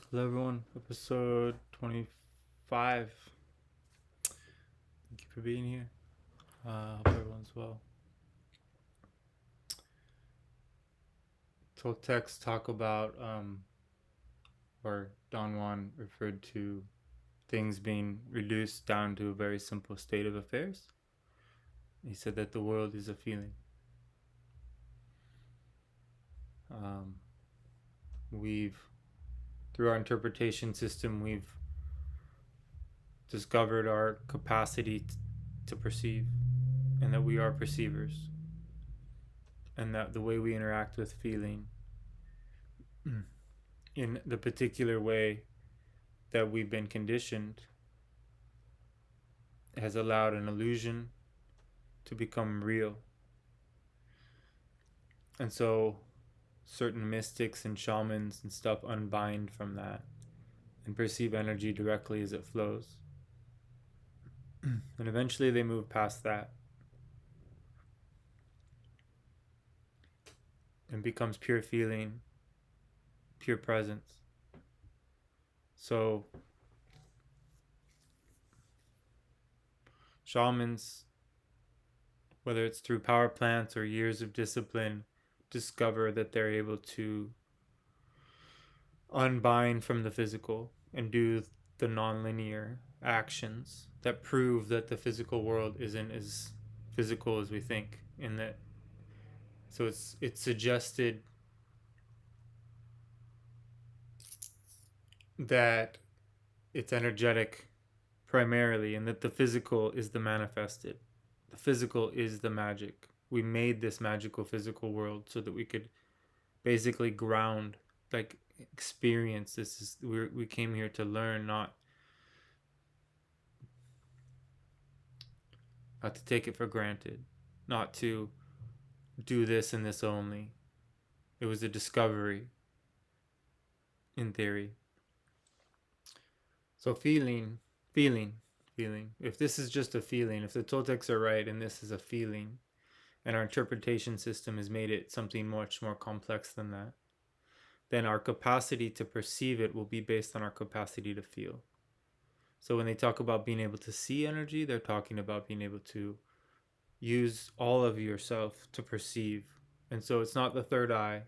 Hello, everyone. Episode 25. Thank you for being here. Hope everyone's well. Toltecs talk about, or Don Juan referred to things being reduced down to a very simple state of affairs. He said that the world is a feeling. Um, through our interpretation system, we've discovered our capacity to perceive, and that we are perceivers, and that the way we interact with feeling in the particular way that we've been conditioned has allowed an illusion to become real. And so certain mystics and shamans and stuff unbind from that and perceive energy directly as it flows. And eventually they move past that and becomes pure feeling, pure presence. So shamans, whether it's through power plants or years of discipline, discover that they're able to unbind from the physical and do the nonlinear actions that prove that the physical world isn't as physical as we think. In that, so it's suggested that it's energetic primarily, and that the physical is the manifested. The physical is the magic. We made this magical physical world so that we could basically ground, like experience. We came here to learn, not to take it for granted, not to do this and this only. It was a discovery, in theory. So feeling. If this is just a feeling, if the Toltecs are right and this is a feeling, and our interpretation system has made it something much more complex than that, then our capacity to perceive it will be based on our capacity to feel. So when they talk about being able to see energy, they're talking about being able to use all of yourself to perceive. And so it's not the third eye.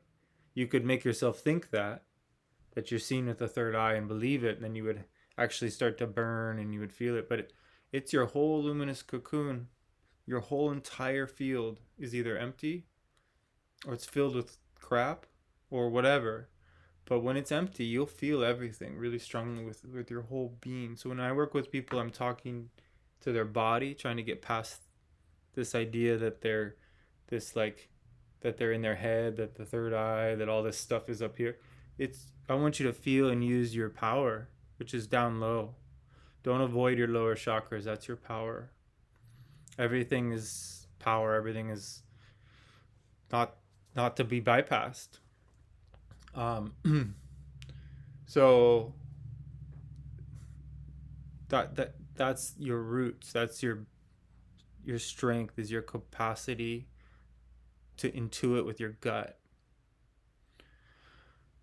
You could make yourself think that you're seeing with the third eye and believe it, and then you would actually start to burn and you would feel it. But it's your whole luminous cocoon. Your whole entire field is either empty or it's filled with crap or whatever. But when it's empty, you'll feel everything really strongly with your whole being. So when I work with people, I'm talking to their body, trying to get past this idea that they're that they're in their head, that the third eye, that all this stuff is up here. I want you to feel and use your power, which is down low. Don't avoid your lower chakras. That's your power. Everything is power. Everything is not to be bypassed. So that's your roots. That's your strength, is your capacity to intuit with your gut.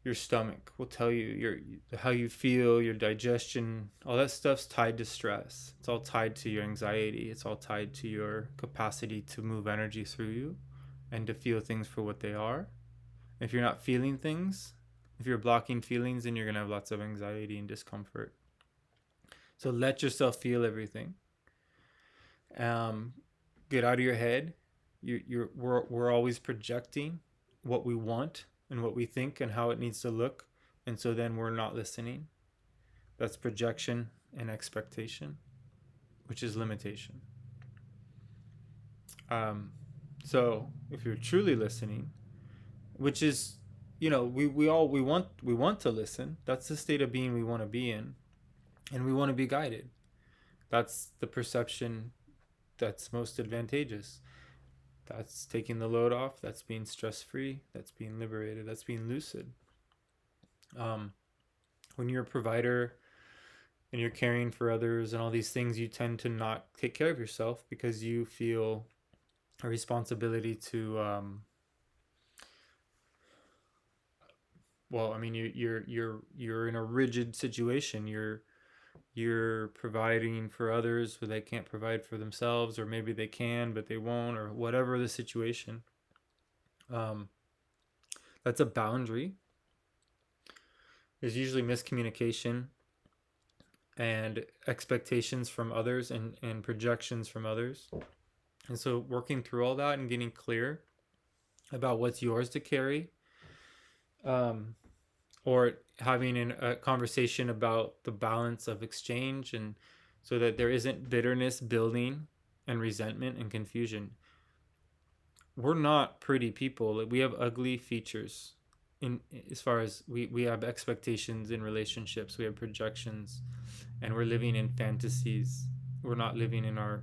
Your stomach will tell you how you feel, your digestion, all that stuff's tied to stress. It's all tied to your anxiety. It's all tied to your capacity to move energy through you and to feel things for what they are. If you're not feeling things, if you're blocking feelings, then you're going to have lots of anxiety and discomfort. So let yourself feel everything. Get out of your head. We're always projecting what we want and what we think and how it needs to look, and so then we're not listening. That's projection and expectation, which is limitation. So if you're truly listening, which is, we want to listen. That's the state of being we want to be in, and we want to be guided. That's the perception that's most advantageous. That's taking the load off. That's being stress-free. That's being liberated. That's being lucid. When you're a provider and you're caring for others and all these things, you tend to not take care of yourself because you feel a responsibility to Well, I mean, you're in a rigid situation. You're providing for others where they can't provide for themselves, or maybe they can but they won't, or whatever the situation. um, that's a boundary. There's usually miscommunication and expectations from others, and projections from others. And so working through all that and getting clear about what's yours to carry, um, or having a conversation about the balance of exchange, and so that there isn't bitterness building and resentment and confusion. We're not pretty people. We have ugly features in as far as we have expectations in relationships, we have projections, and we're living in fantasies. We're not living in our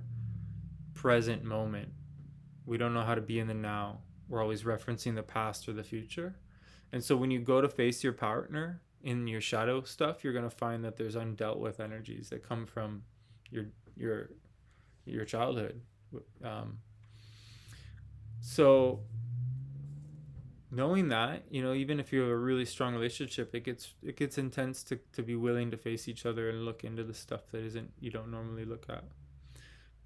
present moment. We don't know how to be in the now. We're always referencing the past or the future. And so when you go to face your partner in your shadow stuff, you're going to find that there's undealt with energies that come from your your your childhood. Um, so knowing that, even if you have a really strong relationship, it gets intense to be willing to face each other and look into the stuff that isn't you don't normally look at.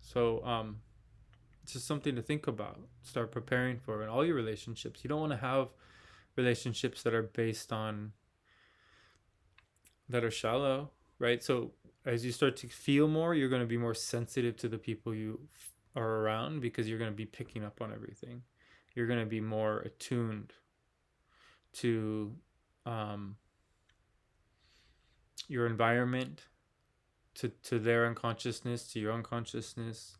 So it's just something to think about. Start preparing for in all your relationships. You don't want to have relationships that are based on that are shallow, right? So as you start to feel more, you're going to be more sensitive to the people you are around, because you're going to be picking up on everything. You're going to be more attuned to um, your environment, to their unconsciousness, to your unconsciousness.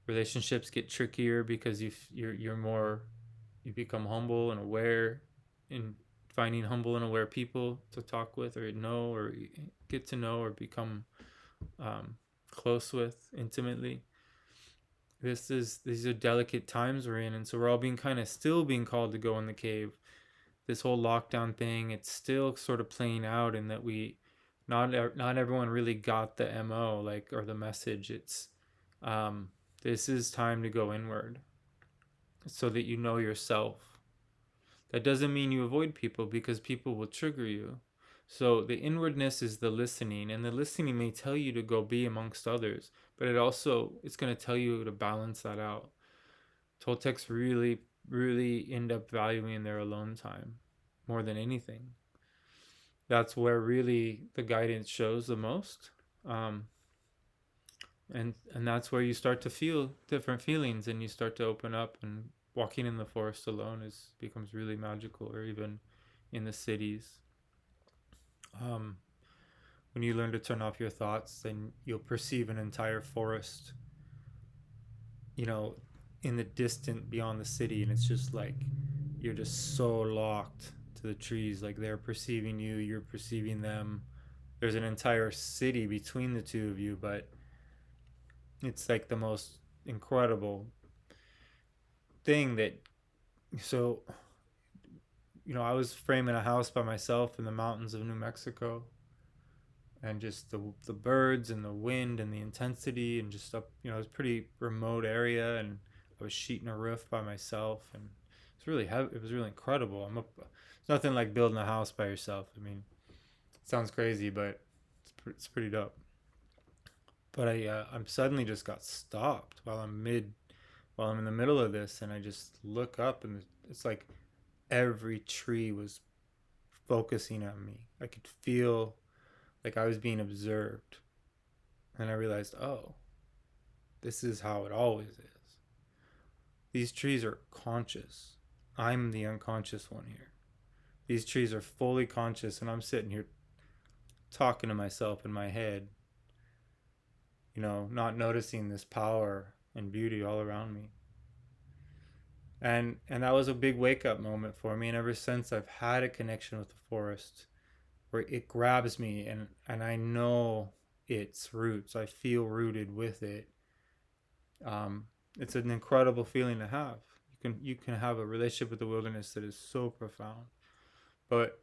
Relationships get trickier because you're more, you become humble and aware, in finding humble and aware people to talk with, or know, or get to know, or become um, close with intimately. These are delicate times we're in, and so we're all being kind of still being called to go in the cave. This whole lockdown thing, it's still sort of playing out in that not everyone really got the mo, like, or the message. It's this is time to go inward, so that you know yourself. That doesn't mean you avoid people, because people will trigger you. So the inwardness is the listening, and the listening may tell you to go be amongst others, but it's going to tell you to balance that out. Toltecs really, really end up valuing their alone time more than anything. That's where really the guidance shows the most. Um, and that's where you start to feel different feelings, and you start to open up, and walking in the forest alone is becomes really magical, or even in the cities. um, when you learn to turn off your thoughts, then you'll perceive an entire forest, you know in the distant beyond the city, and it's just like you're just so locked to the trees. Like, they're perceiving you, you're perceiving them. There's an entire city between the two of you, but it's like the most incredible thing. That so I was framing a house by myself in the mountains of New Mexico, and just the birds and the wind and the intensity, and just up, it was a pretty remote area, and I was sheeting a roof by myself, and it's really heavy. It was really incredible. It's nothing like building a house by yourself. I mean, it sounds crazy, but it's pretty dope. But I'm suddenly just got stopped while I'm in the middle of this, and I just look up, and it's like every tree was focusing on me. I could feel like I was being observed, and I realized, oh, this is how it always is. These trees are conscious. I'm the unconscious one here. These trees are fully conscious, and I'm sitting here talking to myself in my head, not noticing this power and beauty all around me. And that was a big wake up moment for me. And ever since, I've had a connection with the forest where it grabs me, and I know its roots. I feel rooted with it. Um, it's an incredible feeling to have. You can have a relationship with the wilderness that is so profound. But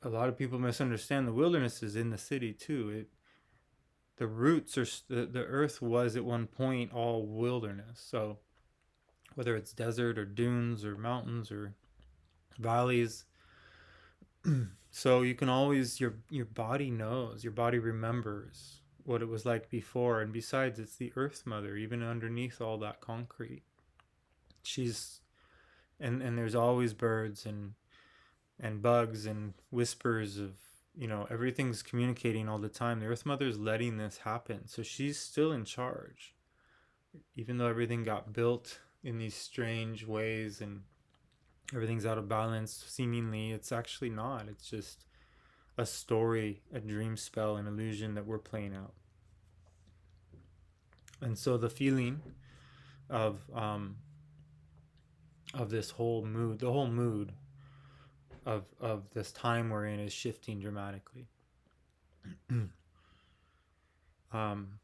a lot of people misunderstand the wilderness is in the city too. The roots are the earth was at one point all wilderness. So whether it's desert or dunes or mountains or valleys, So you can always, your body knows, your body remembers what it was like before. And besides, it's the earth mother, even underneath all that concrete. She's and there's always birds and bugs and whispers of, everything's communicating all the time. The earth mother is letting this happen, so she's still in charge, even though everything got built in these strange ways and everything's out of balance seemingly. It's actually not. It's just a story, a dream spell, an illusion that we're playing out. And so the feeling of this whole mood, the whole mood of this time we're in is shifting dramatically. um,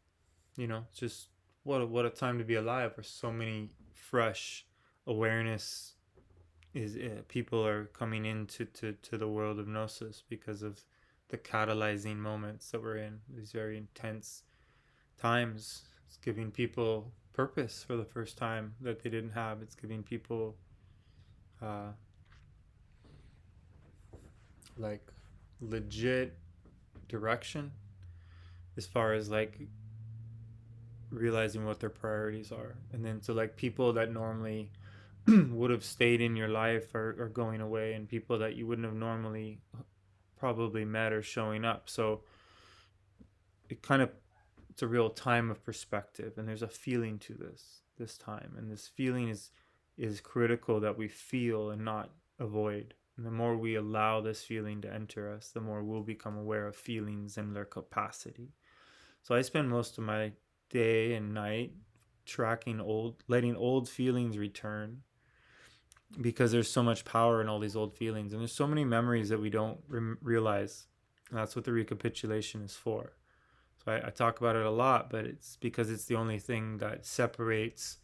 it's just what a time to be alive, where so many fresh awareness is, people are coming into to the world of gnosis because of the catalyzing moments that we're in, these very intense times. It's giving people purpose for the first time that they didn't have. It's giving people uh, like legit direction as far as like realizing what their priorities are. And then so like people that normally would have stayed in your life are going away, and people that you wouldn't have normally probably met are showing up. So it kind of, it's a real time of perspective, and there's a feeling to this time, and this feeling is critical that we feel and not avoid. And the more we allow this feeling to enter us, the more we'll become aware of feelings and their capacity. So I spend most of my day and night tracking letting old feelings return, because there's so much power in all these old feelings, and there's so many memories that we don't realize. And that's what the recapitulation is for. So I talk about it a lot, but it's because it's the only thing that separates.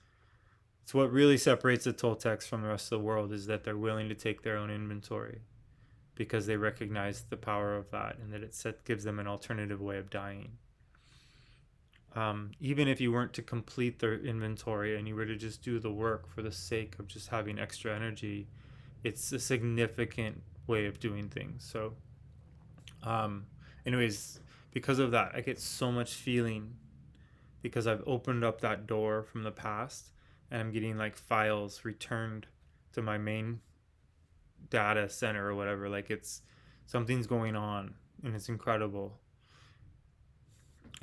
It's what really separates the Toltecs from the rest of the world, is that they're willing to take their own inventory, because they recognize the power of that, and that gives them an alternative way of dying. Even if you weren't to complete their inventory and you were to just do the work for the sake of just having extra energy, it's a significant way of doing things. So, um, anyways, because of that, I get so much feeling, because I've opened up that door from the past, and I'm getting like files returned to my main data center or whatever. Like, it's something's going on, and it's incredible.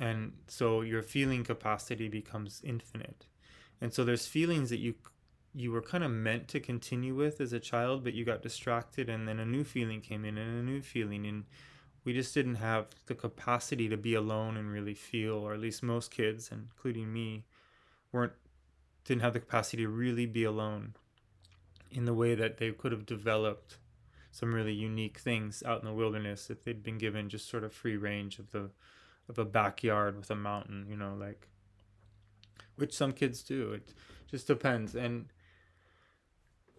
And so your feeling capacity becomes infinite. And so there's feelings that you were kind of meant to continue with as a child, but you got distracted, and then a new feeling came in, and a new feeling, and we just didn't have the capacity to be alone and really feel, or at least most kids, including me, weren't didn't have the capacity to really be alone in the way that they could have developed some really unique things out in the wilderness if they'd been given just sort of free range of a backyard with a mountain, like, which some kids do. It just depends. And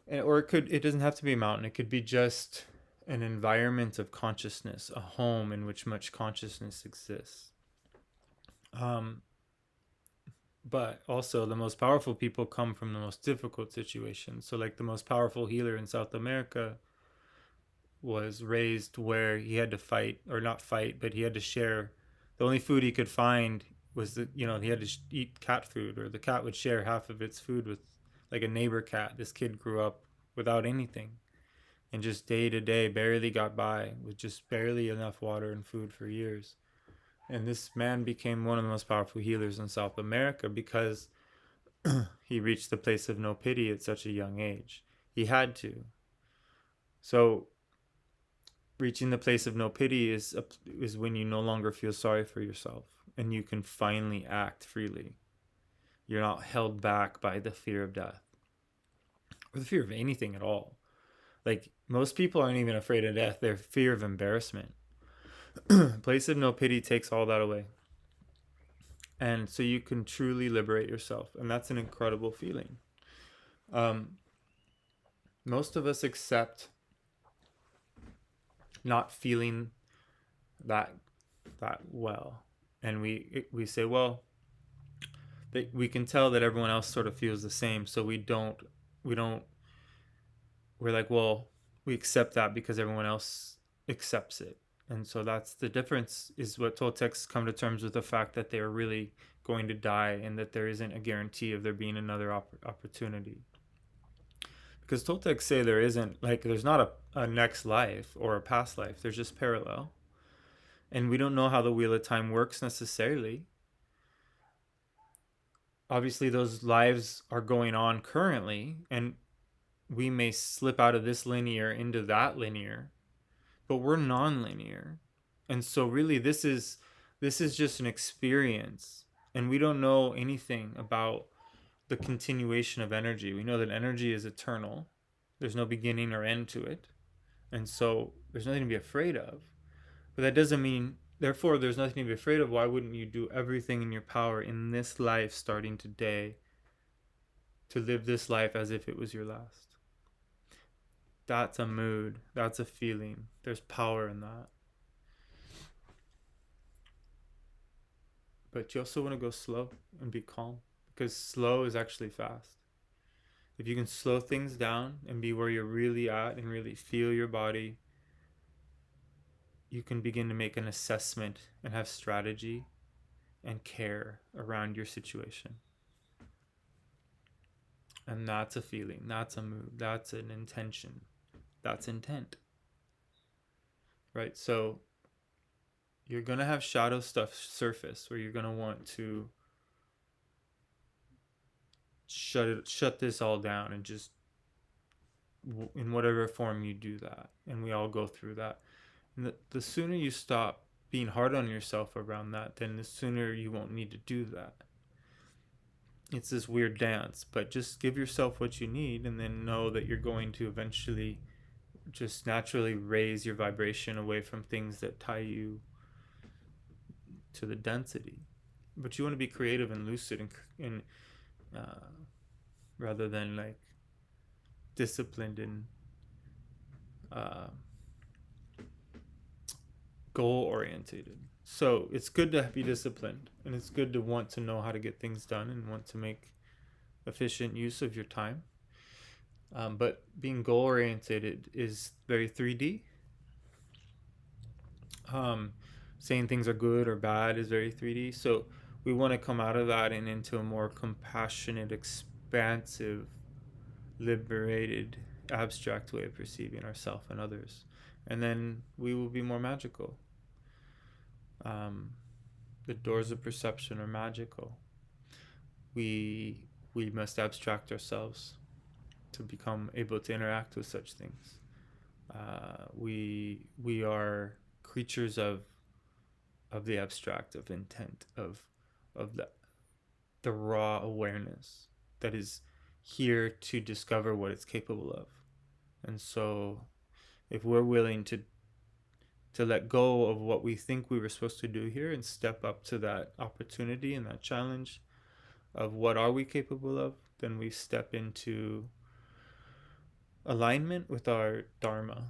or it doesn't have to be a mountain. It could be just an environment of consciousness, a home in which much consciousness exists. But also the most powerful people come from the most difficult situations. So like the most powerful healer in South America was raised where he had to fight, or not fight, but he had to share. The only food he could find was he had to eat cat food, or the cat would share half of its food with like a neighbor cat. This kid grew up without anything, and just day to day barely got by with just barely enough water and food for years. And this man became one of the most powerful healers in South America because he reached the place of no pity at such a young age. He had to. So reaching the place of no pity is when you no longer feel sorry for yourself, and you can finally act freely. You're not held back by the fear of death, or the fear of anything at all. Like, most people aren't even afraid of death, they're fear of embarrassment. Place of no pity takes all that away, and so you can truly liberate yourself, and that's an incredible feeling. Most of us accept not feeling that well, and we say, well, we can tell that everyone else sort of feels the same, so we're like, well, we accept that because everyone else accepts it. And so that's the difference, is what Toltecs come to terms with the fact that they are really going to die and that there isn't a guarantee of there being another opportunity. Because Toltecs say there isn't, like, there's not a next life or a past life, there's just parallel. And we don't know how the Wheel of Time works necessarily. Obviously, those lives are going on currently, and we may slip out of this linear into that linear, but we're non-linear. And so really this is just an experience, and we don't know anything about the continuation of energy. We know that energy is eternal. There's no beginning or end to it. And so there's nothing to be afraid of. But that doesn't mean, therefore, there's nothing to be afraid of. Why wouldn't you do everything in your power in this life, starting today, to live this life as if it was your last? That's a mood. That's a feeling. There's power in that. But you also want to go slow and be calm, because slow is actually fast. If you can slow things down and be where you're really at and really feel your body, you can begin to make an assessment and have strategy and care around your situation. And that's a feeling, that's a mood, that's an intention, that's intent. Right? So you're going to have shadow stuff surface where you're going to want to shut this all down, and just in whatever form you do that. And we all go through that. And the sooner you stop being hard on yourself around that, then the sooner you won't need to do that. It's this weird dance, but just give yourself what you need, and then know that you're going to eventually just naturally raise your vibration away from things that tie you to the density. But you want to be creative and lucid, and rather than like disciplined and goal orientated. So it's good to be disciplined, and it's good to want to know how to get things done and want to make efficient use of your time. But being goal oriented is very 3D. Saying things are good or bad is very 3D. So we want to come out of that and into a more compassionate, expansive, liberated, abstract way of perceiving ourselves and others. And then we will be more magical. The doors of perception are magical. We must abstract ourselves to become able to interact with such things. We are creatures of the abstract, of intent, of the raw awareness that is here to discover what it's capable of. And so if we're willing to let go of what we think we were supposed to do here and step up to that opportunity and that challenge of what are we capable of, then we step into alignment with our dharma.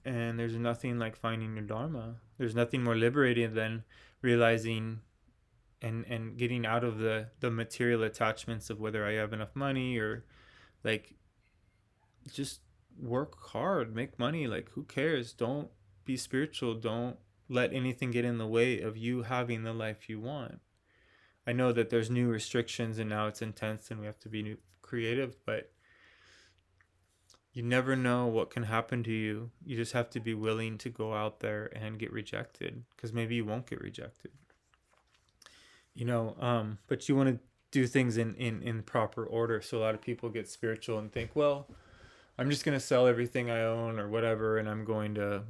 And there's nothing like finding your dharma. There's nothing more liberating than realizing and getting out of the material attachments of whether I have enough money, or like, just work hard, make money. Like, who cares? Don't be spiritual. Don't let anything get in the way of you having the life you want. I know that there's new restrictions and now it's intense and we have to be creative, but you never know what can happen to you. You just have to be willing to go out there and get rejected, because maybe you won't get rejected. But you want to do things in proper order. So a lot of people get spiritual and think, well, I'm just going to sell everything I own or whatever, and I'm going to,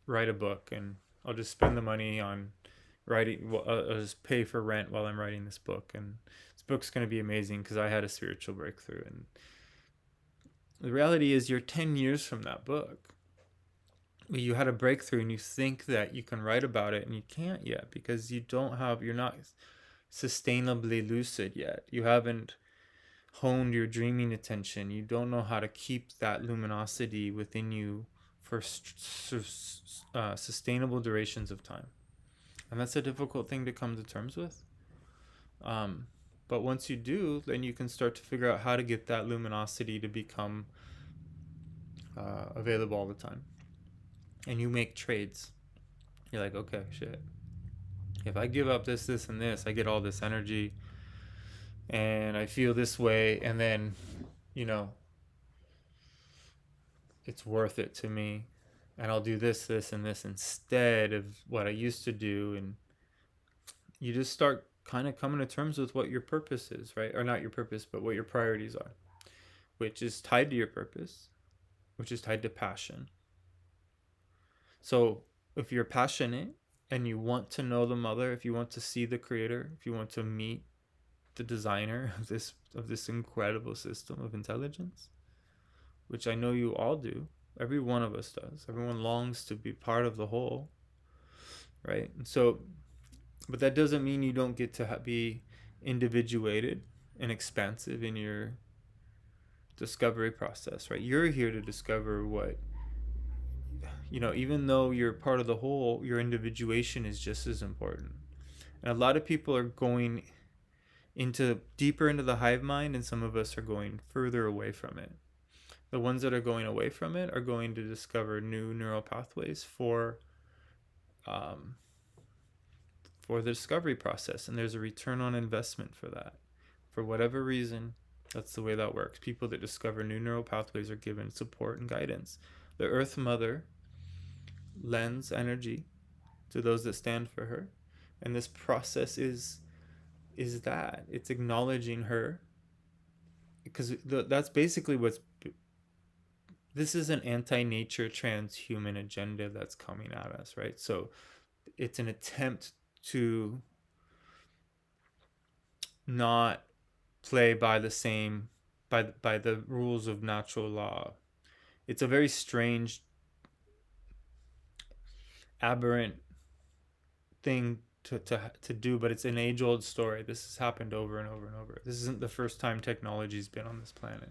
write a book, and I'll just spend the money on writing. I'll just pay for rent while I'm writing this book, and this book's going to be amazing because I had a spiritual breakthrough. And the reality is you're 10 years from that book. You had a breakthrough and you think that you can write about it, and you can't yet because you're not sustainably lucid yet. You haven't honed your dreaming attention. You don't know how to keep that luminosity within you for sustainable durations of time. And that's a difficult thing to come to terms with. But once you do, then you can start to figure out how to get that luminosity to become available all the time, and you make trades. You're like, okay, shit. If I give up this, this, and this, I get all this energy, and I feel this way, and then, you know, it's worth it to me, and I'll do this, this, and this instead of what I used to do, and you just start kind of coming to terms with what your purpose is, right? Or not your purpose, but what your priorities are, which is tied to your purpose, which is tied to passion. So if you're passionate and you want to know the mother, if you want to see the creator, if you want to meet the designer of this incredible system of intelligence, which I know you all do, every one of us does. Everyone longs to be part of the whole, right? And so, but that doesn't mean you don't get to be individuated and expansive in your discovery process, right? You're here to discover what, you know, even though you're part of the whole, your individuation is just as important. And a lot of people are going into deeper into the hive mind, and some of us are going further away from it. The ones that are going away from it are going to discover new neural pathways um, for the discovery process, and there's a return on investment for that. For whatever reason, that's the way that works. People that discover new neural pathways are given support and guidance. The Earth Mother lends energy to those that stand for her, and this process is that it's acknowledging her, because that's basically what's. This is an anti-nature transhuman agenda that's coming at us, right? So it's an attempt to not play by the same by the rules of natural law. It's a very strange, aberrant thing to do, but it's an age-old story. This has happened over and over and over. This isn't the first time technology's been on this planet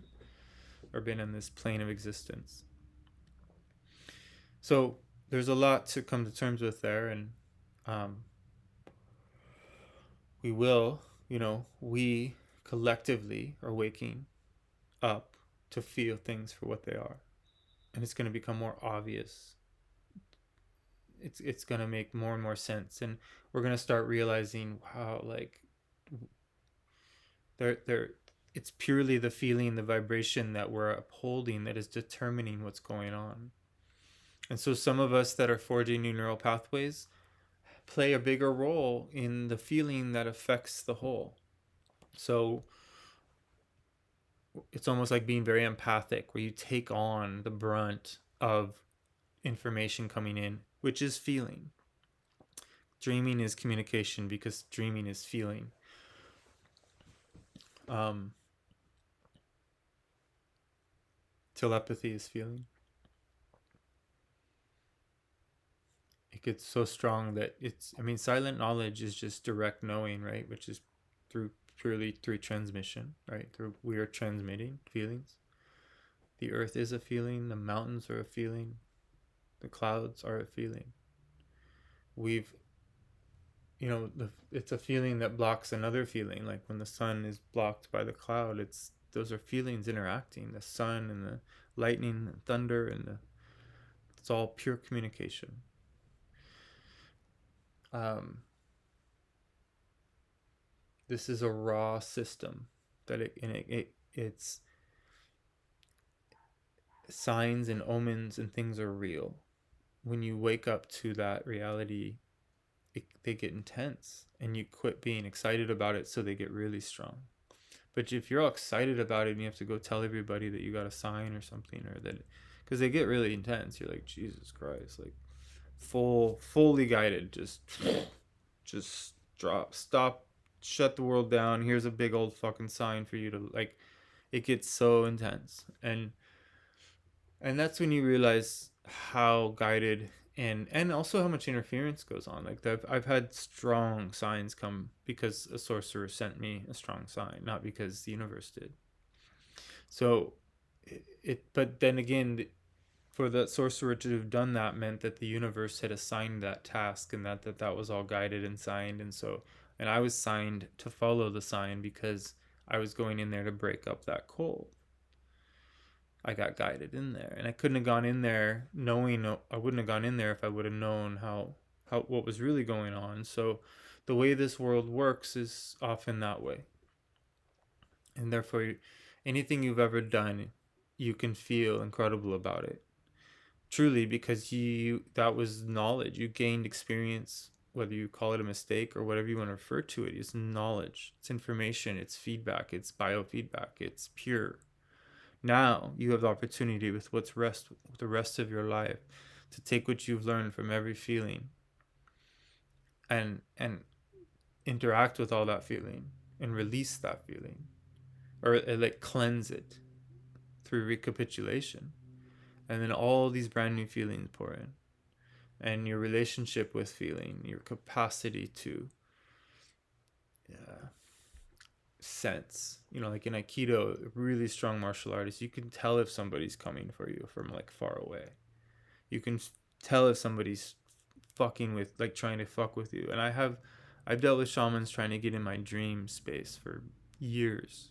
or been in this plane of existence. So there's a lot to come to terms with there, and we will, we collectively are waking up to feel things for what they are, and it's going to become more obvious. It's going to make more and more sense, and we're going to start realizing, wow, like there it's purely the feeling, the vibration that we're upholding that is determining what's going on. And so some of us that are forging new neural pathways play a bigger role in the feeling that affects the whole. So it's almost like being very empathic, where you take on the brunt of information coming in, which is feeling. Dreaming is communication, because dreaming is feeling. Telepathy is feeling. It gets so strong that silent knowledge is just direct knowing, right? Which is purely through transmission, right? We are transmitting feelings. The earth is a feeling. The mountains are a feeling. The clouds are a feeling. It's a feeling that blocks another feeling. Like when the sun is blocked by the cloud, those are feelings interacting. The sun and the lightning and thunder, and it's all pure communication. This is a raw system that it's signs and omens and things are real. When you wake up to that reality, they get intense, and you quit being excited about it, so they get really strong. But if you're all excited about it and you have to go tell everybody that you got a sign or something, or that, because they get really intense, you're like, Jesus Christ, like fully guided, just drop, stop, shut the world down. Here's a big old fucking sign for you to like. It gets so intense, and that's when you realize how guided and also how much interference goes on. Like I've had strong signs come because a sorcerer sent me a strong sign, not because the universe did. So but then again, for that sorcerer to have done that meant that the universe had assigned that task, and that was all guided and signed. And I was signed to follow the sign because I was going in there to break up that cold. I got guided in there, and I couldn't have gone in there knowing. I wouldn't have gone in there if I would have known how what was really going on. So, the way this world works is often that way, and therefore, anything you've ever done, you can feel incredible about it. Truly, because you that was knowledge. You gained experience, whether you call it a mistake or whatever you want to refer to it. It's knowledge. It's information. It's feedback. It's biofeedback. It's pure. Now you have the opportunity with the rest of your life to take what you've learned from every feeling and interact with all that feeling and release that feeling, or like cleanse it through recapitulation, and then all these brand new feelings pour in, and your relationship with feeling, your capacity to uh, sense, like in aikido, really strong martial artists, you can tell if somebody's coming for you from like far away. You can tell if somebody's fucking with, like, trying to fuck with you. And I've dealt with shamans trying to get in my dream space for years.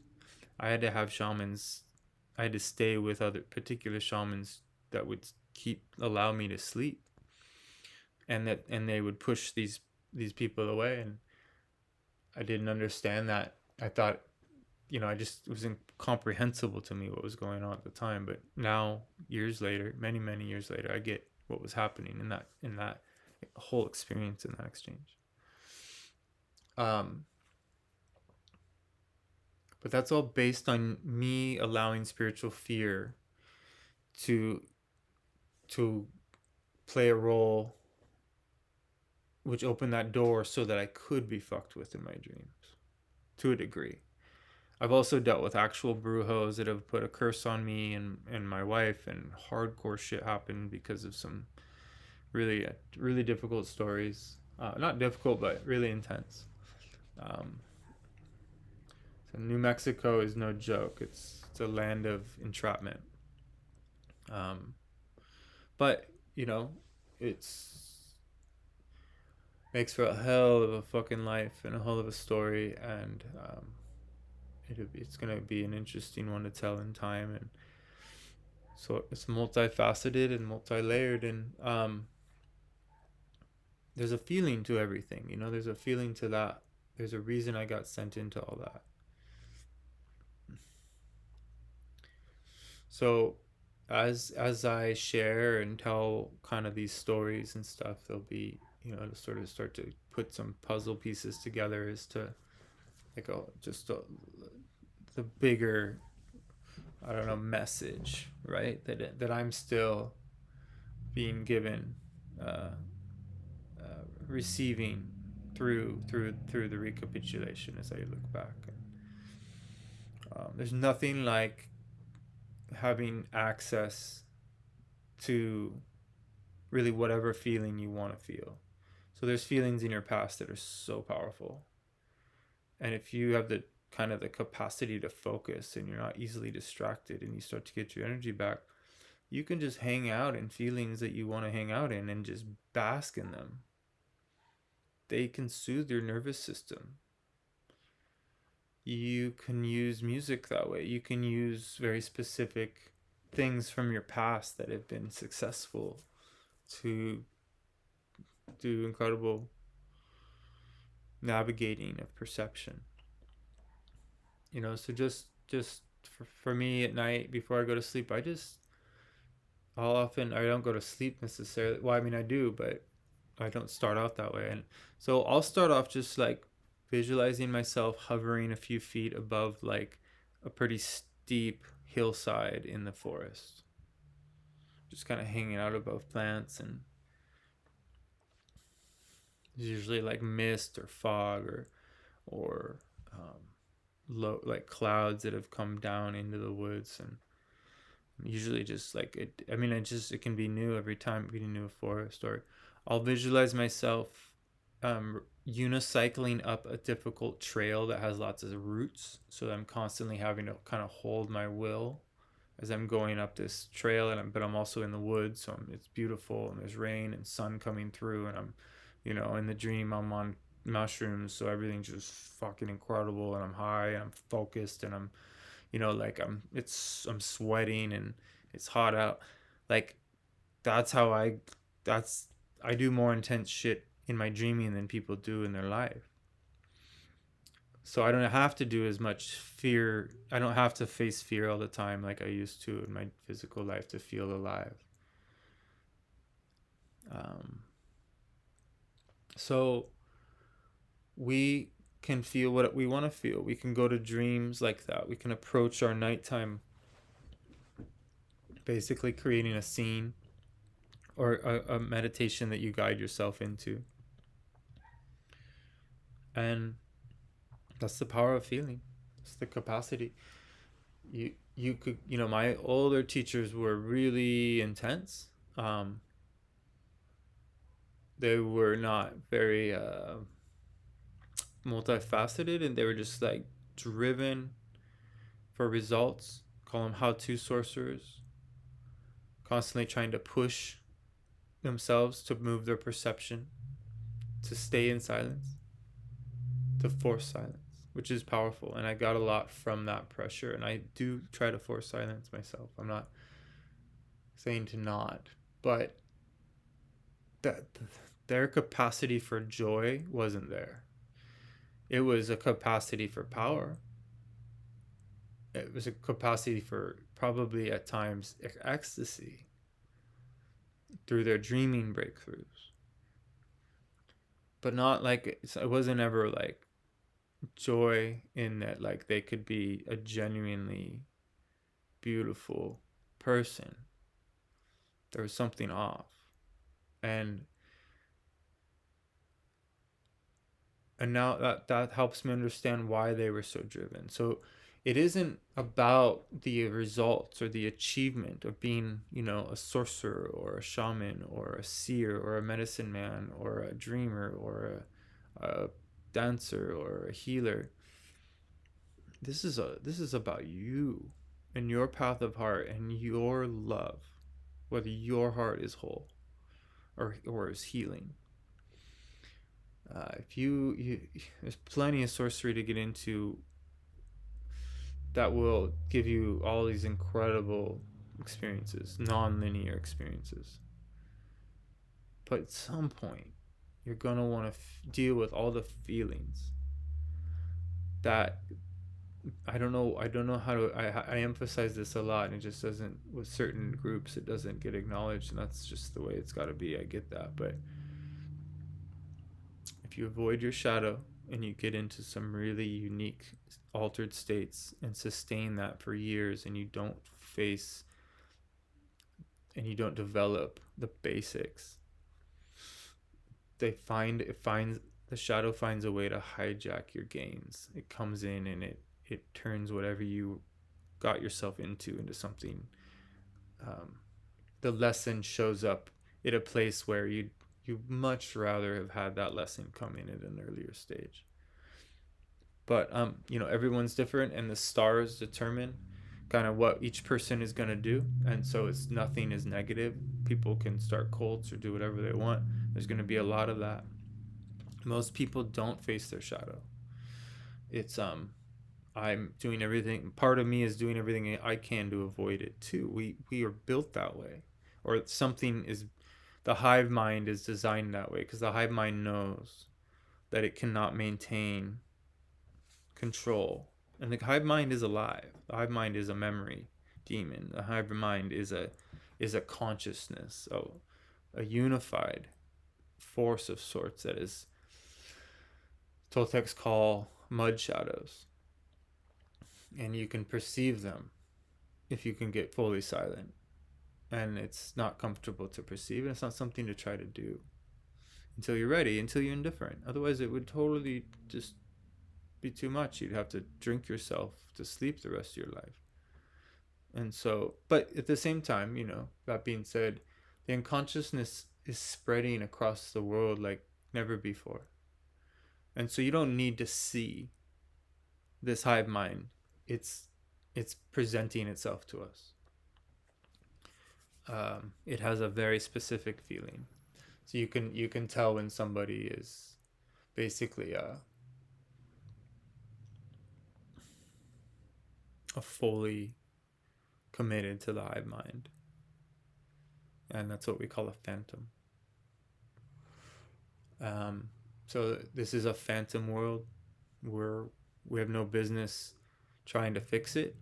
I had to have shamans. I had to stay with other particular shamans that would allow me to sleep, and they would push these people away, and I didn't understand that. I thought, I just, it was incomprehensible to me what was going on at the time. But now, years later, many many years later, I get what was happening in that whole experience, in that exchange. But that's all based on me allowing spiritual fear to play a role, which opened that door so that I could be fucked with in my dreams to a degree. I've also dealt with actual brujos that have put a curse on me and my wife, and hardcore shit happened because of some really really difficult stories. Not difficult, but really intense. Um, so New Mexico is no joke. It's a land of entrapment. Um, but it's makes for a hell of a fucking life and a hell of a story, and it's gonna be an interesting one to tell in time. And so it's multifaceted and multi-layered, and there's a feeling to everything. There's a feeling to that. There's a reason I got sent into all that. So as I share and tell kind of these stories and stuff, there'll be, to sort of start to put some puzzle pieces together as to like the bigger, I don't know, message, right? That I'm still being given, uh, receiving through the recapitulation as I look back. And, there's nothing like having access to really whatever feeling you want to feel. So there's feelings in your past that are so powerful, and if you have the kind of the capacity to focus and you're not easily distracted and you start to get your energy back, you can just hang out in feelings that you want to hang out in and just bask in them. They can soothe your nervous system. You can use music that way. You can use very specific things from your past that have been successful to do incredible navigating of perception. So just for me at night before I go to sleep, I'll often, I don't go to sleep necessarily. Well, I mean, I do, but I don't start out that way. And so I'll start off just like visualizing myself hovering a few feet above like a pretty steep hillside in the forest, just kind of hanging out above plants, and there's usually like mist or fog or low, like clouds that have come down into the woods. And usually just like it, I mean, it can be new every time we new forest. Or I'll visualize myself unicycling up a difficult trail that has lots of roots, so I'm constantly having to kind of hold my will as I'm going up this trail. But I'm also in the woods, so it's beautiful, and there's rain and sun coming through, and I'm in the dream I'm on mushrooms, so everything's just fucking incredible, and I'm high and I'm focused, and I'm like I'm sweating and it's hot out. Like that's how that's I do more intense shit in my dreaming than people do in their life. So I don't have to do as much fear. I don't have to face fear all the time like I used to in my physical life to feel alive. Um, so we can feel what we want to feel. We can go to dreams like that. We can approach our nighttime basically creating a scene or a meditation that you guide yourself into. And that's the power of feeling. It's the capacity. You could, my older teachers were really intense. They were not very multifaceted, and they were just like driven for results. Call them how-to sorcerers, constantly trying to push themselves to move their perception, to stay in silence, to force silence, which is powerful. And I got a lot from that pressure. And I do try to force silence myself. I'm not saying to not, but that their capacity for joy wasn't there. It was a capacity for power. It was a capacity for probably at times ecstasy through their dreaming breakthroughs. But not like it wasn't ever like joy in that like they could be a genuinely beautiful person. There was something off. And now that helps me understand why they were so driven. So it isn't about the results or the achievement of being, a sorcerer or a shaman or a seer or a medicine man or a dreamer or a dancer or a healer. This is about you and your path of heart and your love, whether your heart is whole or is healing. If you there's plenty of sorcery to get into that will give you all these incredible experiences, non-linear experiences. But at some point, you're gonna want to deal with all the feelings that I don't know. I don't know how to. I emphasize this a lot, and it just doesn't with certain groups. It doesn't get acknowledged, and that's just the way it's got to be. I get that, but if you avoid your shadow and you get into some really unique altered states and sustain that for years, and you don't face and you don't develop the basics, the shadow finds a way to hijack your gains. It comes in and it turns whatever you got yourself into something. The lesson shows up at a place where you much rather have had that lesson come in at an earlier stage. But everyone's different, and the stars determine kind of what each person is going to do, and so it's nothing is negative. People can start cults or do whatever they want. There's going to be a lot of that. Most people don't face their shadow. It's I'm doing everything. Part of me is doing everything I can to avoid it too. We are built that way, or something is. The hive mind is designed that way because the hive mind knows that it cannot maintain control, and the hive mind is alive. The hive mind is a memory demon. The hive mind is a consciousness, a unified force of sorts that is Toltecs call mud shadows. And you can perceive them if you can get fully silent. And it's not comfortable to perceive, and it's not something to try to do until you're ready, until you're indifferent. Otherwise, it would totally just be too much. You'd have to drink yourself to sleep the rest of your life. And so, but at the same time, that being said, the unconsciousness is spreading across the world like never before. And so you don't need to see this hive mind. It's presenting itself to us. It has a very specific feeling. So you can tell when somebody is basically fully committed to the hive mind. And that's what we call a phantom. So this is a phantom world where we have no business trying to fix it,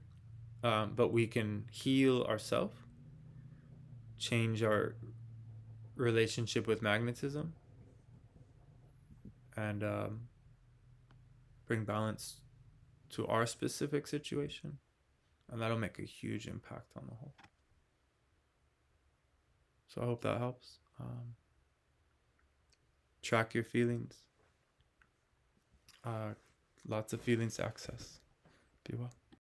but we can heal ourselves, change our relationship with magnetism, and bring balance to our specific situation, and that'll make a huge impact on the whole. So I hope that helps. Track your feelings. Lots of feelings to access. Be well.